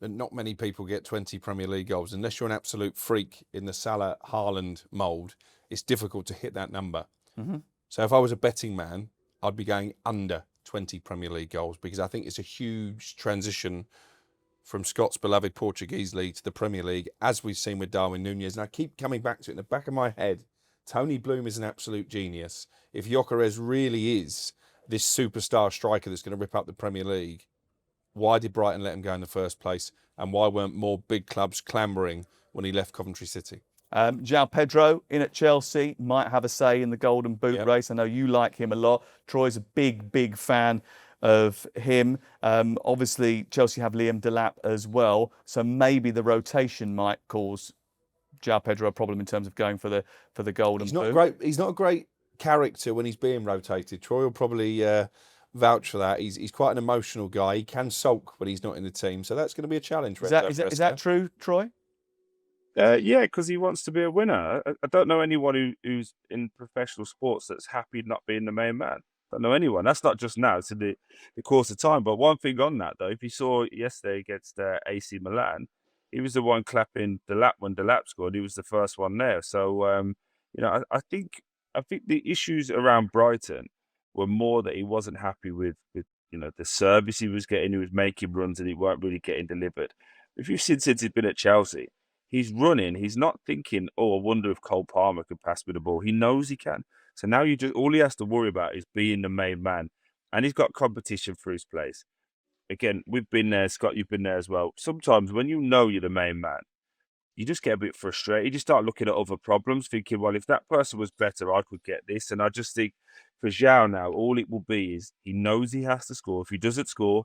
and not many people get 20 Premier League goals. Unless you're an absolute freak in the Salah Haaland mould, it's difficult to hit that number. So if I was a betting man, I'd be going under 20 Premier League goals, because I think it's a huge transition from Scott's beloved Portuguese league to the Premier League, as we've seen with Darwin Núñez. And I keep coming back to it in the back of my head. Tony Bloom is an absolute genius. If Gyökeres really is this superstar striker that's going to rip up the Premier League, why did Brighton let him go in the first place? And why weren't more big clubs clamouring when he left Coventry City? João Pedro in at Chelsea might have a say in the Golden Boot race. I know you like him a lot. Troy's a big fan of him. Obviously, Chelsea have Liam Delap as well, so maybe the rotation might cause João Pedro a problem in terms of going for the Golden Boot. He's not a great character when he's being rotated. Troy will probably vouch for that. He's quite an emotional guy. He can sulk when he's not in the team, so that's going to be a challenge. Is that true, Troy? Yeah, because he wants to be a winner. I don't know anyone who's in professional sports that's happy not being the main man. I don't know anyone. That's not just now, it's in the course of time. But one thing on that, though, if you saw yesterday against AC Milan, he was the one clapping Delap when Delap scored. He was the first one there. So, I think the issues around Brighton were more that he wasn't happy with the service he was getting. He was making runs and he weren't really getting delivered. If you've seen since he's been at Chelsea, he's running. He's not thinking, I wonder if Cole Palmer could pass me the ball. He knows he can. So now all he has to worry about is being the main man. And he's got competition for his place. Again, we've been there. Scott, you've been there as well. Sometimes when you know you're the main man, you just get a bit frustrated. You just start looking at other problems, thinking, well, if that person was better, I could get this. And I just think for João now, all it will be is he knows he has to score. If he doesn't score,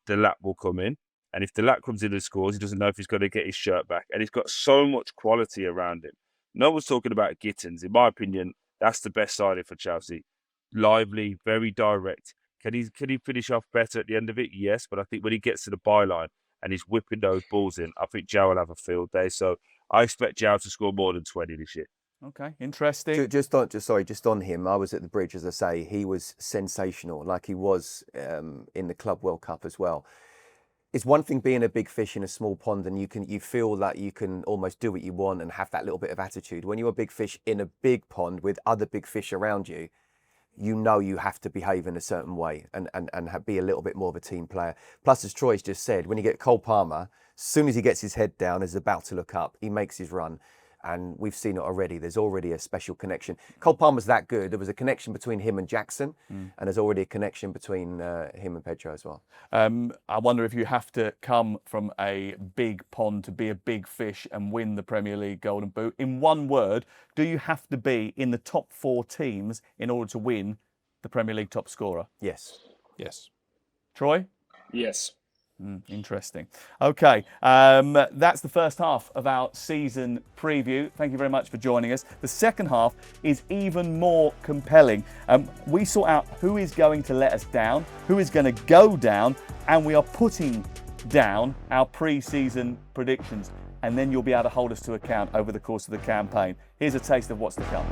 Delap will come in. And if Delap comes in and scores, he doesn't know if he's going to get his shirt back. And he's got so much quality around him. No one's talking about Gittins. In my opinion, that's the best signing for Chelsea. Lively, very direct. Can he finish off better at the end of it? Yes, but I think when he gets to the byline and he's whipping those balls in, I think João will have a field day. So I expect João to score more than 20 this year. Okay, interesting. Just on him, I was at the bridge, as I say. He was sensational, like he was in the Club World Cup as well. It's one thing being a big fish in a small pond and you feel that you can almost do what you want and have that little bit of attitude. When you're a big fish in a big pond with other big fish around you, you know you have to behave in a certain way and be a little bit more of a team player. Plus, as Troy's just said, when you get Cole Palmer, as soon as he gets his head down, is about to look up, he makes his run. And we've seen it already. There's already a special connection. Cole Palmer's that good. There was a connection between him and Jackson, and there's already a connection between him and Pedro as well. I wonder if you have to come from a big pond to be a big fish and win the Premier League Golden Boot. In one word, do you have to be in the top 4 teams in order to win the Premier League top scorer? Yes. Yes. Troy? Yes. Interesting. Okay, that's the first half of our season preview. Thank you very much for joining us. The second half is even more compelling. We sort out who is going to let us down, who is going to go down, and we are putting down our pre-season predictions. And then you'll be able to hold us to account over the course of the campaign. Here's a taste of what's to come.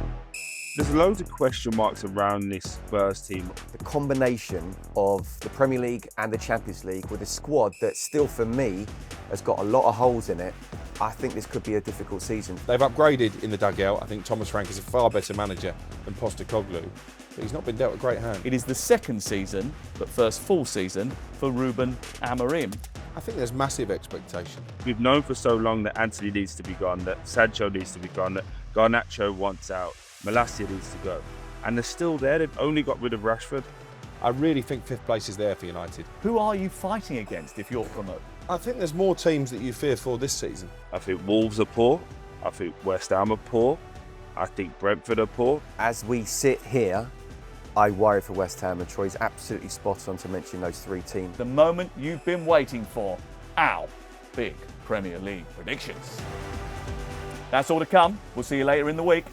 There's loads of question marks around this Spurs team. The combination of the Premier League and the Champions League with a squad that still, for me, has got a lot of holes in it, I think this could be a difficult season. They've upgraded in the dugout. I think Thomas Frank is a far better manager than Postecoglou, but he's not been dealt a great hand. It is the second season, but first full season, for Ruben Amorim. I think there's massive expectation. We've known for so long that Anthony needs to be gone, that Sancho needs to be gone, that Garnacho wants out, Malacia needs to go. And they're still there. They've only got rid of Rashford. I really think 5th place is there for United. Who are you fighting against if you're promoted? I think there's more teams that you fear for this season. I think Wolves are poor. I think West Ham are poor. I think Brentford are poor. As we sit here, I worry for West Ham, and Troy's absolutely spot on to mention those 3 teams. The moment you've been waiting for, our big Premier League predictions. That's all to come. We'll see you later in the week.